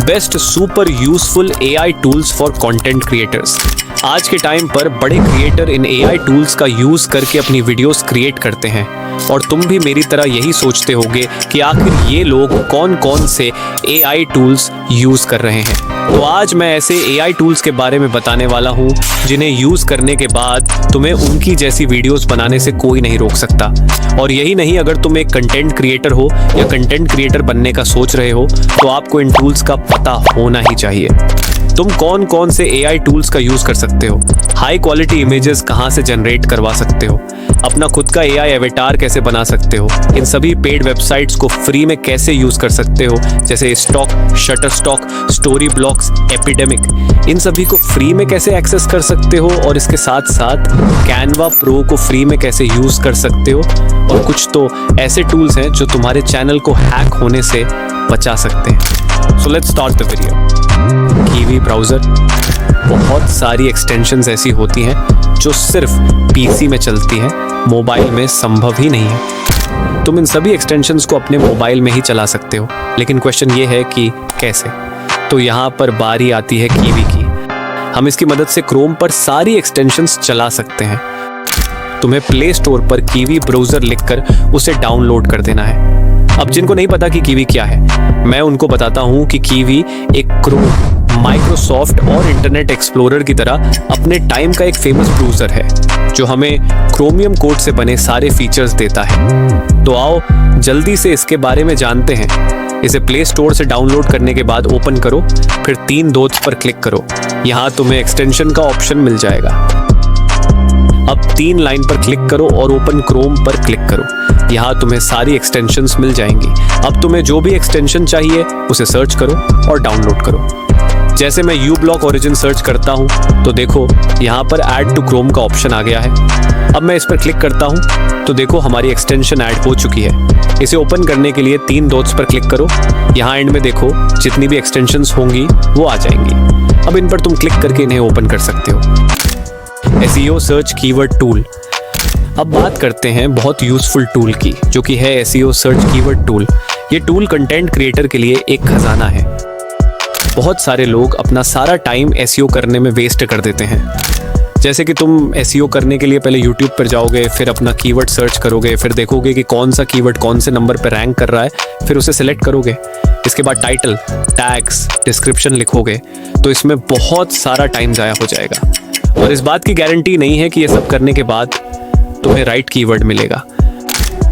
Best super useful AI tools for content creators. आज के time पर बड़े क्रिएटर इन एआई टूल्स का यूज करके अपनी वीडियोस क्रिएट करते हैं और तुम भी मेरी तरह यही सोचते होगे कि आखिर ये लोग कौन कौन से एआई टूल्स यूज कर रहे हैं। तो आज मैं ऐसे एआई टूल्स के बारे में बताने वाला हूँ जिन्हें यूज करने के बाद तुम्हें उनकी जैसी वीडियोस बनाने से कोई नहीं रोक सकता। और यही नहीं, अगर तुम एक कंटेंट क्रिएटर हो या कंटेंट क्रिएटर बनने का सोच रहे हो तो आपको इन टूल्स का पता होना ही चाहिए। तुम कौन कौन से एआई टूल्स का यूज कर सकते हो, हाई क्वालिटी इमेजेस कहां से जनरेट करवा सकते हो, अपना खुद का एआई एवेटार कैसे बना सकते हो, इन सभी पेड वेबसाइट्स को फ्री में कैसे यूज कर सकते हो, जैसे stock, Shutterstock, story blocks, epidemic, इन सभी को फ्री में कैसे एक्सेस कर सकते हो और इसके साथ साथ कैनवा प्रो को फ्री में कैसे यूज कर सकते हो। और कुछ तो ऐसे टूल्स हैं जो तुम्हारे चैनल को हैक होने से बचा सकते हैं। So let's start the video. Kiwi browser, बहुत सारी एक्सटेंशंस ऐसी होती हैं जो सिर्फ पीसी में चलती हैं, मोबाइल में संभव ही नहीं है। तुम इन सभी एक्सटेंशंस को अपने मोबाइल में ही चला सकते हो, लेकिन क्वेश्चन ये है कि कैसे। तो यहाँ पर बारी आती है कीवी की। हम इसकी मदद से क्रोम पर सारी एक्सटेंशंस चला सकते हैं। तुम्हें प्ले स्टोर पर कीवी ब्राउज़र लिखकर उसे डाउनलोड कर देना है। अब जिनको नहीं पता कि कीवी क्या है, मैं उनको बताता हूँ कि कीवी एक क्रोम, माइक्रोसॉफ्ट और इंटरनेट एक्सप्लोरर की तरह अपने टाइम का एक फेमस ब्राउज़र है जो हमें क्रोमियम कोड से बने सारे फीचर्स देता है। तो आओ जल्दी से इसके बारे में जानते हैं। इसे प्ले स्टोर से डाउनलोड करने के बाद ओपन करो, फिर 3 डॉट्स पर क्लिक करो। यहाँ तुम्हें एक्सटेंशन का ऑप्शन मिल जाएगा। अब 3 लाइन पर क्लिक करो और ओपन क्रोम पर क्लिक करो। यहाँ तुम्हें सारी एक्सटेंशंस मिल जाएंगी। अब तुम्हें जो भी एक्सटेंशन चाहिए उसे सर्च करो और डाउनलोड करो। जैसे मैं uBlock Origin सर्च करता हूँ तो देखो यहाँ पर ऐड टू क्रोम का ऑप्शन आ गया है। अब मैं इस पर क्लिक करता हूँ तो देखो हमारी एक्सटेंशन ऐड हो चुकी है। इसे ओपन करने के लिए 3 डॉट्स पर क्लिक करो। यहाँ एंड में देखो जितनी भी एक्सटेंशंस होंगी वो आ जाएंगी। अब इन पर तुम क्लिक करके इन्हें ओपन कर सकते हो। SEO search keyword tool. अब बात करते हैं बहुत यूजफुल टूल की, जो कि है SEO सर्च कीवर्ड टूल। ये टूल कंटेंट क्रिएटर के लिए एक खजाना है। बहुत सारे लोग अपना सारा टाइम SEO करने में वेस्ट कर देते हैं। जैसे कि तुम SEO करने के लिए पहले YouTube पर जाओगे, फिर अपना कीवर्ड सर्च करोगे, फिर देखोगे कि कौन सा कीवर्ड कौन से नंबर पर रैंक कर रहा है, फिर उसे सिलेक्ट करोगे। इसके बाद टाइटल, टैग्स, डिस्क्रिप्शन लिखोगे। तो इसमें बहुत सारा टाइम ज़ाया हो जाएगा और इस बात की गारंटी नहीं है कि ये सब करने के बाद तुम्हें राइट कीवर्ड मिलेगा।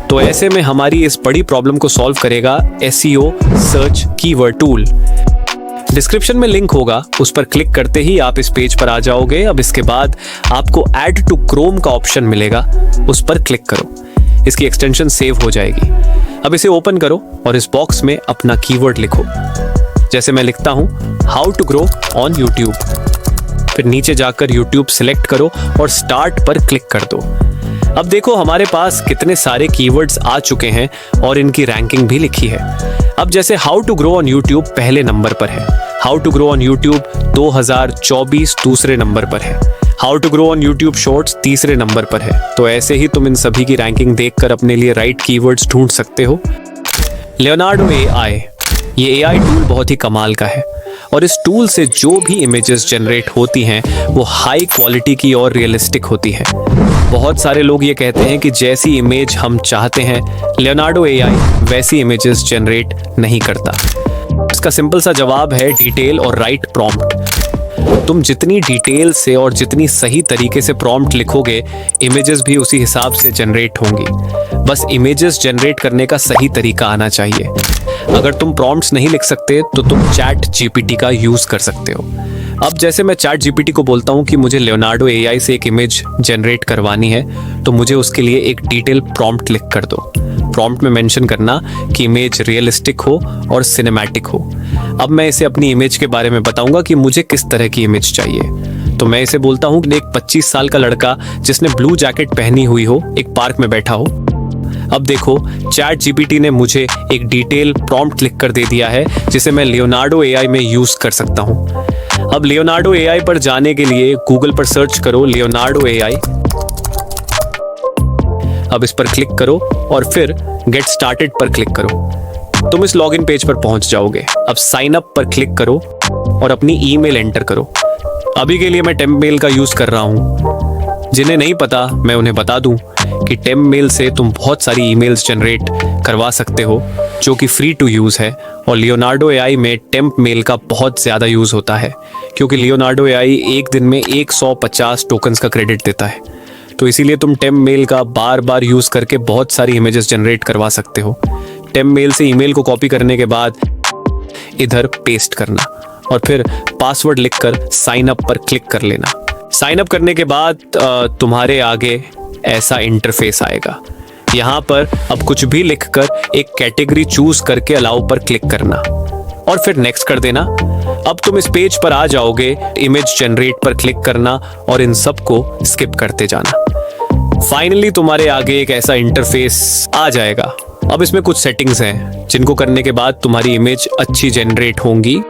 तो ऐसे में हमारी इस बड़ी प्रॉब्लम को सॉल्व करेगा SEO search keyword tool. Description में लिंक होगा, उस पर क्लिक करते ही आप इस पेज पर आ जाओगे। अब इसके बाद आपको ऐड टू क्रोम का ऑप्शन मिलेगा, उस पर क्लिक करो। इसकी एक्सटेंशन सेव हो जाएगी। अब इसे ओपन करो और इस बॉक्स में अपना कीवर्ड लिखो। जैसे मैं लिखता हूँ how to grow on YouTube. फिर नीचे जाकर YouTube सिलेक्ट करो और स्टार्ट पर क्लिक कर दो। अब देखो हमारे पास कितने सारे कीवर्ड्स आ चुके हैं और इनकी रैंकिंग भी लिखी है। अब जैसे how to grow on YouTube पहले नंबर पर है, how to grow on YouTube 2024 दूसरे नंबर पर है, how to grow on YouTube shorts तीसरे नंबर पर है। तो ऐसे ही तुम इन सभी की रैंकिंग देखकर अपने लिए राइट कीवर्ड्स ढूंढ सकते हो। लियोनार्डो AI, ये AI टूल बहुत ही कमाल का है और इस टूल से जो भी इमेजेस जनरेट होती हैं वो हाई क्वालिटी की और रियलिस्टिक होती है। बहुत सारे लोग ये कहते हैं कि जैसी इमेज हम चाहते हैं लियोनार्डो AI वैसी इमेजेस जनरेट नहीं करता। इसका सिंपल सा जवाब है डिटेल और राइट प्रॉम्प्ट। तुम जितनी डिटेल से और जितनी सही तरीके से प्रॉम्प्ट लिखोगे, इमेजेस भी उसी हिसाब से जनरेट होंगी। बस इमेजेस जनरेट करने का सही तरीका आना चाहिए। अगर तुम प्रॉम्प्ट्स नहीं लिख सकते तो तुम चैट GPT का यूज कर सकते हो। अब जैसे मैं चैट GPT को बोलता हूँ कि मुझे लियोनार्डो AI से एक इमेज जनरेट करवानी है, तो मुझे उसके लिए एक डिटेल प्रॉम्प्ट लिख कर दो। प्रॉम्प्ट में मेंशन करना कि इमेज रियलिस्टिक हो और सिनेमैटिक हो। अब मैं इसे अपनी इमेज के बारे में बताऊंगा कि मुझे किस तरह की इमेज चाहिए। तो मैं इसे बोलता हूँ कि एक 25 साल का लड़का जिसने ब्लू जैकेट पहनी हुई हो, एक पार्क में बैठा हो। अब देखो चैट GPT ने मुझे एक डिटेल प्रॉम्प्ट लिख कर दे दिया है जिसे मैं लियोनार्डो AI में यूज कर सकता हूँ। अब लियोनार्डो AI पर जाने के लिए गूगल पर सर्च करो लियोनार्डो AI। अब इस पर क्लिक करो और फिर गेट स्टार्टेड पर क्लिक करो। तुम इस लॉगिन पेज पर पहुंच जाओगे। अब साइन अप पर क्लिक करो और अपनी ईमेल एंटर करो। अभी के लिए मैं टेम्प मेल का यूज कर रहा हूं। जिन्हें नहीं पता मैं उन्हें बता दूं कि टेम्प मेल से तुम बहुत सारी ईमेल्स जनरेट करवा सकते हो जो कि फ्री टू यूज है। और लियोनार्डो एआई में टेम्प मेल का बहुत ज्यादा यूज होता है क्योंकि लियोनार्डो एआई एक दिन में 150 टोकन्स का क्रेडिट देता है। तो इसीलिए तुम टेम्प मेल का बार बार यूज करके बहुत सारी इमेजेस जनरेट करवा सकते हो। टेम्प मेल से ईमेल को कॉपी करने के बाद इधर पेस्ट करना और फिर पासवर्ड लिखकर साइन अप पर क्लिक कर लेना। साइन अप करने के बाद तुम्हारे आगे ऐसा इंटरफेस आएगा। यहाँ पर अब कुछ भी लिखकर एक कैटेगरी चूज करके अलाउ पर क्लिक करना और फिर नेक्स्ट कर देना। अब तुम इस पेज पर आ जाओगे। इमेज जनरेट पर क्लिक करना और इन सब को स्किप करते जाना। फाइनली तुम्हारे आगे एक ऐसा इंटरफेस आ जाएगा। अब इसमें कुछ सेटिंग्स हैं जिनको करने के बाद तुम्हारी इमेज अच्छी जनरेट होंगी।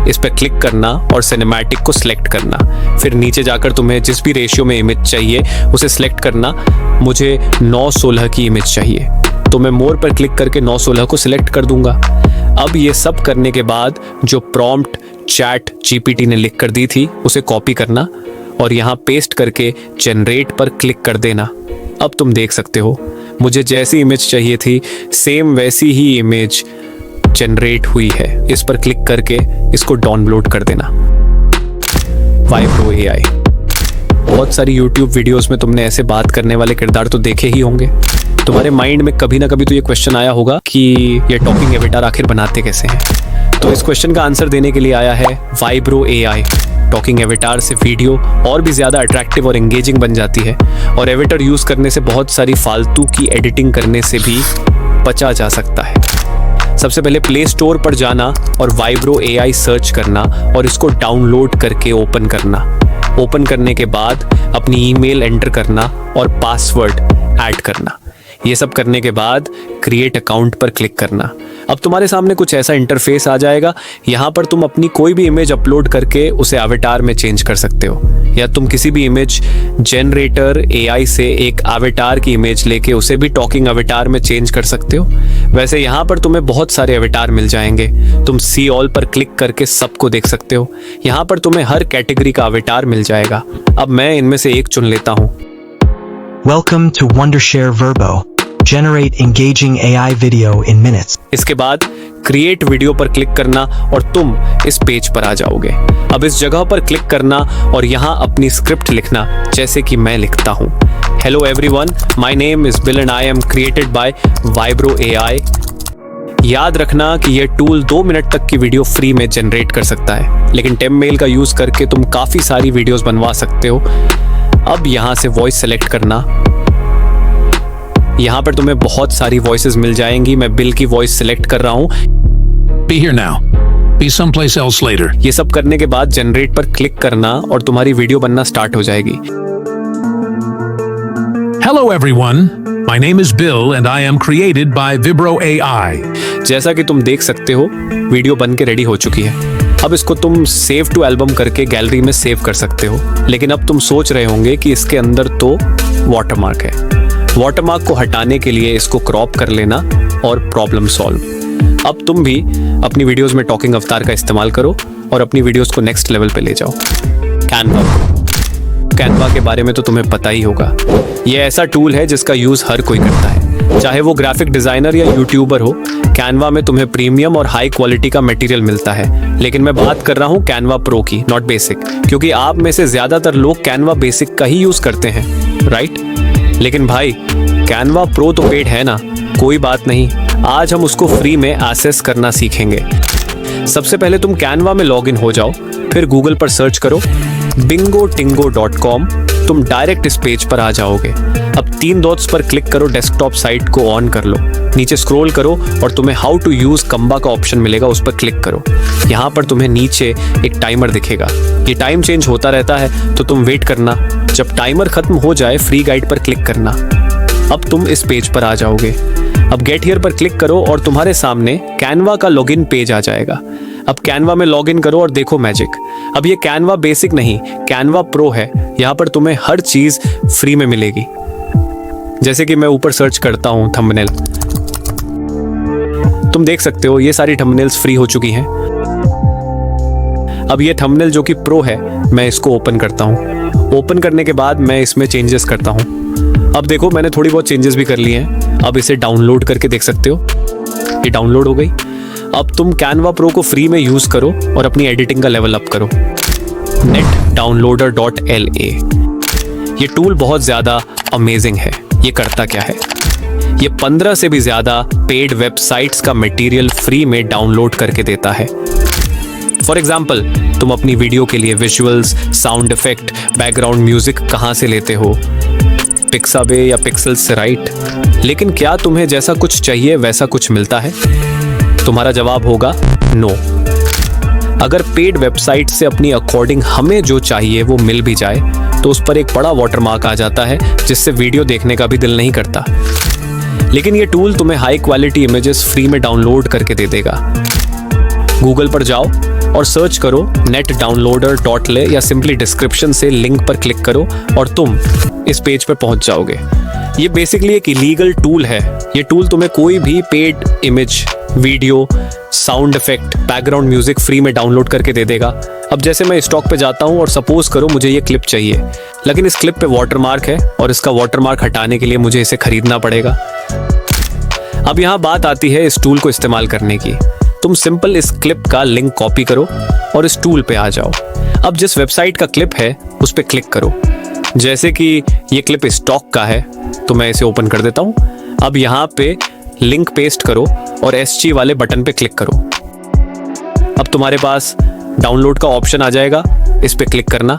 इस पर क्लिक करना और सिनेमैटिक को सिलेक्ट करना। फिर नीचे जाकर तुम्हें जिस भी रेशियो में इमेज चाहिए उसे सिलेक्ट करना। मुझे 9:16 की इमेज चाहिए तो मैं मोर पर क्लिक करके 9:16 को सिलेक्ट कर दूंगा। अब ये सब करने के बाद जो प्रॉम्प्ट चैट जीपीटी ने लिख कर दी थी उसे कॉपी करना और यहाँ पेस्ट करके जनरेट पर क्लिक कर देना। अब तुम देख सकते हो मुझे जैसी इमेज चाहिए थी सेम वैसी ही इमेज जनरेट हुई है। इस पर क्लिक करके इसको डाउनलोड कर देना। Vibro AI. बहुत सारी YouTube वीडियोस में तुमने ऐसे बात करने वाले किरदार तो देखे ही होंगे। तुम्हारे माइंड में कभी ना कभी तो ये क्वेश्चन आया होगा कि ये टॉकिंग एवेटार आखिर बनाते कैसे हैं। तो इस क्वेश्चन का आंसर देने के लिए आया है वाइब्रो एआई। टॉकिंग एवेटार से वीडियो और भी ज्यादा अट्रैक्टिव और एंगेजिंग बन जाती है और एवेटार यूज करने से बहुत सारी फालतू की एडिटिंग करने से भी बचा जा सकता है। सबसे पहले प्ले स्टोर पर जाना और वाइब्रो एआई सर्च करना और इसको डाउनलोड करके ओपन करना। ओपन करने के बाद अपनी ईमेल एंटर करना और पासवर्ड ऐड करना। ये सब करने के बाद क्रिएट अकाउंट पर क्लिक करना। अब तुम्हारे सामने कुछ ऐसा इंटरफेस आ जाएगा। यहाँ पर तुम अपनी कोई भी इमेज अपलोड करके उसे अवतार में चेंज कर सकते हो या तुम किसी भी इमेज जनरेटर एआई से एक अवतार की इमेज लेके उसे भी टॉकिंग अवतार में चेंज कर सकते हो। वैसे यहाँ पर तुम्हें बहुत सारे अवतार मिल जाएंगे। तुम सी ऑल पर क्लिक करके सबको देख सकते हो। यहाँ पर तुम्हें हर कैटेगरी का अवतार मिल जाएगा। अब मैं इनमें से एक चुन लेता हूँ। Welcome to Wondershare Verbo. Generate engaging AI video in minutes. इसके बाद क्रिएट वीडियो पर क्लिक करना और तुम इस पेज पर आ जाओगे। अब इस जगह पर क्लिक करना और यहाँ अपनी स्क्रिप्ट लिखना जैसे कि मैं लिखता हूँ। Hello everyone, my name is bill and I am created by vibro AI. याद रखना कि यह टूल 2 मिनट तक की वीडियो फ्री में जनरेट कर सकता है, लेकिन टेम्प मेल का यूज करके तुम काफी सारी वीडियोस बनवा सकते हो। अब यहाँ से वॉइस सेलेक्ट करना। यहाँ पर तुम्हें बहुत सारी वॉइसेस मिल जाएंगी। मैं बिल की वॉइस सेलेक्ट कर रहा हूँ। Be here now. Be someplace else later. ये सब करने के बाद जनरेट पर क्लिक करना और तुम्हारी वीडियो बनना स्टार्ट हो जाएगी। Hello everyone. My name is Bill and I am created by Vibro AI. जैसा कि तुम देख सकते हो वीडियो बन के रेडी हो चुकी है। अब इसको तुम सेव टू एल्बम करके गैलरी में सेव कर सकते हो। लेकिन अब तुम सोच रहे होंगे कि इसके अंदर तो वाटरमार्क है। वाटरमार्क को हटाने के लिए इसको क्रॉप कर लेना और प्रॉब्लम सॉल्व। अब तुम भी अपनी वीडियोस में टॉकिंग अवतार का इस्तेमाल करो और अपनी वीडियोस को नेक्स्ट लेवल पे ले जाओ। कैनवा के बारे में तो तुम्हें पता ही होगा। ये ऐसा टूल है जिसका यूज हर कोई करता है, चाहे वो ग्राफिक डिजाइनर या यूट्यूबर हो। कैनवा में तुम्हें प्रीमियम और हाई क्वालिटी का मटेरियल मिलता है, लेकिन मैं बात कर रहा हूँ कैनवा प्रो की, नॉट बेसिक, क्योंकि आप में से ज्यादातर लोग कैनवा बेसिक का ही यूज करते हैं, राइट? लेकिन भाई कैनवा प्रो तो पेड है ना, कोई बात नहीं, आज हम उसको फ्री में एक्सेस करना सीखेंगे। सबसे पहले तुम कैनवा में लॉगिन हो जाओ, फिर गूगल पर सर्च करो bingotingo.com। तुम डायरेक्ट इस पेज पर आ जाओगे। अब 3 डॉट्स पर क्लिक करो, डेस्कटॉप साइट को ऑन कर लो, नीचे स्क्रॉल करो और तुम्हें हाउ टू यूज कंबा का ऑप्शन मिलेगा, उस पर क्लिक करो। यहाँ पर तुम्हें नीचे एक टाइमर दिखेगा। ये टाइम चेंज होता रहता है तो तुम वेट करना। जब टाइमर खत्म हो जाए फ्री गाइड पर क्लिक करना। अब तुम इस पेज पर आ जाओगे। अब गेट हियर पर क्लिक करो और तुम्हारे सामने कैनवा का लॉगिन पेज आ जाएगा। अब कैनवा में लॉगिन करो और देखो मैजिक। अब ये कैनवा बेसिक नहीं, कैनवा प्रो है। यहाँ पर तुम्हें हर चीज फ्री में मिलेगी। जैसे कि मैं ऊपर सर्च करता हूँ थंबनेल, तुम देख सकते हो ये सारी थंबनेल्स फ्री हो चुकी हैं। अब ये थंबनेल जो कि प्रो है, मैं इसको ओपन करता हूँ। ओपन करने के बाद मैं इसमें चेंजेस करता हूँ। अब देखो मैंने थोड़ी बहुत चेंजेस भी कर लिए हैं। अब इसे डाउनलोड करके देख सकते हो, ये डाउनलोड हो गई। अब तुम कैनवा प्रो को फ्री में यूज करो और अपनी एडिटिंग का लेवल अप करो। netdownloader.la ये टूल बहुत ज़्यादा अमेजिंग है। ये करता क्या है, ये 15 से भी ज़्यादा पेड वेबसाइट्स का मटेरियल फ्री में डाउनलोड करके देता है। फॉर एग्जाम्पल, तुम अपनी वीडियो के लिए visuals, sound effect, background music कहाँ से लेते हो? पिक्साबे या पिक्सेल्स से, राइट? लेकिन क्या तुम्हें जैसा कुछ चाहिए वैसा कुछ मिलता है? तुम्हारा जवाब होगा नो। अगर पेड वेबसाइट से अपनी अकॉर्डिंग हमें जो चाहिए वो मिल भी जाए तो उस पर एक बड़ा वाटरमार्क आ जाता है जिससे वीडियो देखने का भी दिल नहीं करता। लेकिन ये टूल तुम्हें हाई क्वालिटी इमेजेस फ्री में डाउनलोड करके दे देगा। गूगल पर जाओ और सर्च करो netdownloader.la या सिंपली डिस्क्रिप्शन से लिंक पर क्लिक करो और तुम इस पेज पर पहुंच जाओगे। ये बेसिकली एक इलीगल टूल है। ये टूल तुम्हें कोई भी paid image, video, sound effect, background music free में डाउनलोड करके दे देगा। अब जैसे मैं स्टॉक पे जाता हूँ और सपोज करो मुझे ये क्लिप चाहिए, लेकिन इस क्लिप पे वाटरमार्क है और इसका वाटरमार्क हटाने के लिए मुझे इसे खरीदना पड़ेगा। अब यहाँ बात आती है इस टूल को इस्तेमाल करने की। तुम सिंपल इस क्लिप का लिंक कॉपी करो और इस टूल पे आ जाओ। अब जिस वेबसाइट का क्लिप है उस पे क्लिक करो। जैसे कि ये क्लिप स्टॉक का है तो मैं इसे ओपन कर देता हूँ। अब यहाँ पे लिंक पेस्ट करो और SG वाले बटन पे क्लिक करो। अब तुम्हारे पास डाउनलोड का ऑप्शन आ जाएगा, इस पे क्लिक करना।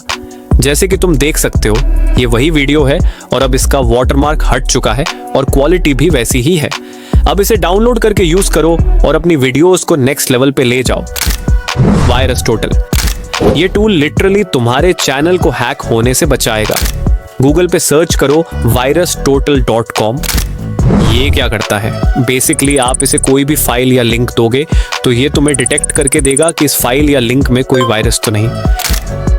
जैसे कि तुम देख सकते हो ये वही वीडियो है और अब इसका वाटरमार्क हट चुका है और क्वालिटी भी वैसी ही है। अब इसे डाउनलोड करके यूज करो और अपनी वीडियोस को नेक्स्ट लेवल पे ले जाओ। वायरस टोटल ये टूल लिटरली तुम्हारे चैनल को हैक होने से बचाएगा। गूगल पे सर्च करो virustotal.com। ये क्या करता है, बेसिकली आप इसे कोई भी फाइल या लिंक दोगे तो ये तुम्हें डिटेक्ट करके देगा कि इस फाइल या लिंक में कोई वायरस तो नहीं।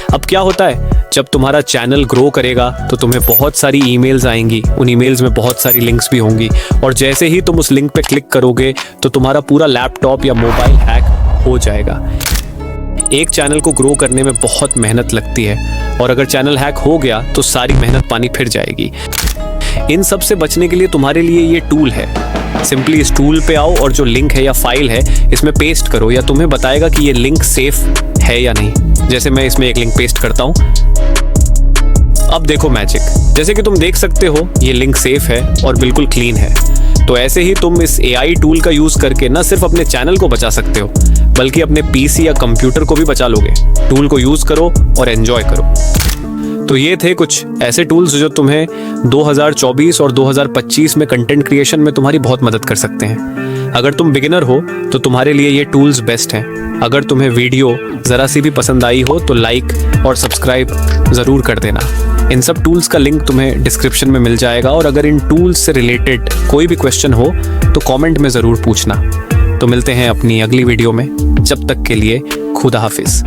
अब क्या होता है, जब तुम्हारा चैनल ग्रो करेगा तो तुम्हें बहुत सारी ईमेल्स आएंगी। उन ईमेल्स में बहुत सारी लिंक्स भी होंगी और जैसे ही तुम उस लिंक पे क्लिक करोगे तो तुम्हारा पूरा लैपटॉप या मोबाइल हैक हो जाएगा। एक चैनल को ग्रो करने में बहुत मेहनत लगती है और अगर चैनल हैक हो गया तो सारी मेहनत पानी फिर जाएगी। इन सब से बचने के लिए तुम्हारे लिए ये टूल है। सिंपली इस टूल पे आओ और जो लिंक है या फाइल है इसमें पेस्ट करो या तुम्हें बताएगा कि ये लिंक सेफ है या नहीं। जैसे मैं इसमें एक लिंक पेस्ट करता हूँ। अब देखो मैजिक, जैसे कि तुम देख सकते हो ये लिंक सेफ है और बिल्कुल क्लीन है। तो ऐसे ही तुम इस AI टूल का यूज करके न सिर्फ अपने चैनल को बचा सकते हो बल्कि अपने PC या कंप्यूटर को भी बचा लोगे। टूल को यूज करो और एंजॉय करो। तो ये थे कुछ ऐसे टूल्स जो तुम्हें 2024 और 2025 में कंटेंट क्रिएशन में तुम्हारी बहुत मदद कर सकते हैं। अगर तुम बिगिनर हो तो तुम्हारे लिए ये टूल्स बेस्ट हैं। अगर तुम्हें वीडियो ज़रा सी भी पसंद आई हो तो लाइक और सब्सक्राइब ज़रूर कर देना। इन सब टूल्स का लिंक तुम्हें डिस्क्रिप्शन में मिल जाएगा और अगर इन टूल्स से रिलेटेड कोई भी क्वेश्चन हो तो कमेंट में ज़रूर पूछना। तो मिलते हैं अपनी अगली वीडियो में, जब तक के लिए खुदा हाफिज़।